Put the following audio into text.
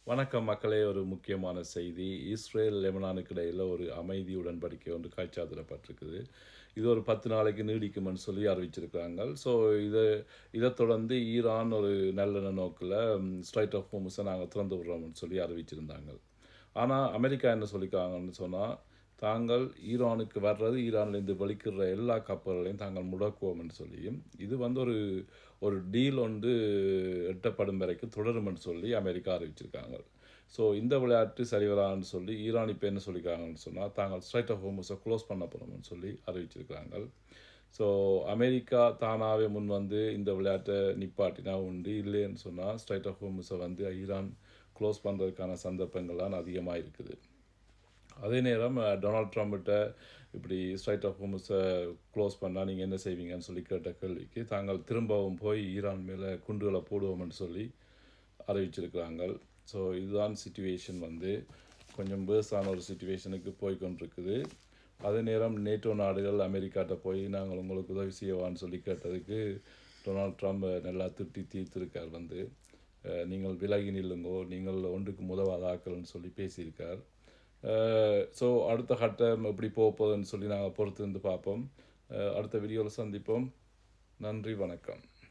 வணக்கம் மக்களே! ஒரு முக்கியமான செய்தி. இஸ்ரேல், லெபனானுக்கு இடையில ஒரு அமைதி உடன்படிக்கை ஒன்று கைச்சாத்திடப்பட்டிருக்குது. இது ஒரு 10 நாளைக்கு நீடிக்கும்ன்னு சொல்லி அறிவிச்சிருக்காங்க. ஸோ இத தொடர்ந்து ஈரான் ஒரு நல்லெண்ண நோக்குல ஸ்ட்ரைட் ஆஃப் ஹோர்முஸ நாங்க திறந்து விடுறோம்ன்னு சொல்லி அறிவிச்சிருந்தாங்க. ஆனா, அமெரிக்கா என்ன சொல்லியிருக்காங்கன்னு சொன்னா, தாங்கள் ஈரானுக்கு வர்றது, ஈரான்லேருந்து வெளிக்கிடுற எல்லா கப்பல்களையும் தாங்கள் முடக்குவோம்ன்னு சொல்லியும், இது வந்து ஒரு ஒரு டீல் ஒன்று எட்டப்படும் வரைக்கும் தொடரும்ன்னு சொல்லி அமெரிக்கா அறிவிச்சிருக்காங்க. ஸோ இந்த விளையாட்டு சரி வராதுன்னு சொல்லி ஈரான் இப்போ என்ன சொல்லியிருக்காங்கன்னு சொன்னால், தாங்கள் ஸ்ட்ரைட் ஆஃப் ஹோர்முஸை க்ளோஸ் பண்ண போகிறோம்னு சொல்லி அறிவிச்சிருக்காங்க. ஸோ அமெரிக்கா தானாகவே முன் வந்து இந்த விளையாட்டை நிப்பாட்டினா உண்டு, இல்லைன்னு சொன்னால் ஸ்ட்ரைட் ஆஃப் ஹோர்முஸை வந்து ஈரான் க்ளோஸ் பண்ணுறதுக்கான சந்தர்ப்பங்கள்லாம் அதிகமாக இருக்குது. அதே நேரம் டொனால்ட் ட்ரம்ப்கிட்ட இப்படி ஸ்ட்ரைட் ஆஃப் ஹோர்முஸை க்ளோஸ் பண்ணால் நீங்கள் என்ன செய்வீங்கன்னு சொல்லி கேட்ட கேள்விக்கு, தாங்கள் திரும்பவும் போய் ஈரான் மேலே குண்டுகளை போடுவோம்னு சொல்லி அறிவிச்சிருக்கிறாங்க. ஸோ இதுதான் சிச்சுவேஷன் வந்து கொஞ்சம் பேர்ஸான ஒரு சிச்சுவேஷனுக்கு போய் கொண்டிருக்குது. அதே நேரம் நேட்டோ நாடுகள் அமெரிக்காட்ட போய் நாங்கள் உங்களுக்கு உதவி செய்யவான்னு சொல்லி கேட்டதுக்கு டொனால்ட் ட்ரம்ப் நல்லா திட்டி தீர்த்திருக்கார் வந்து, நீங்கள் விலகி நில்லுங்கோ, நீங்கள் ஒன்றுக்கு உதவாத ஆக்கள்னு சொல்லி பேசியிருக்கார். ஸோ அடுத்த கட்டம் எப்படி போக போகுதுன்னு சொல்லி நாங்கள் பொறுத்து இருந்து பார்ப்போம். அடுத்த வீடியோவில் சந்திப்போம். நன்றி, வணக்கம்.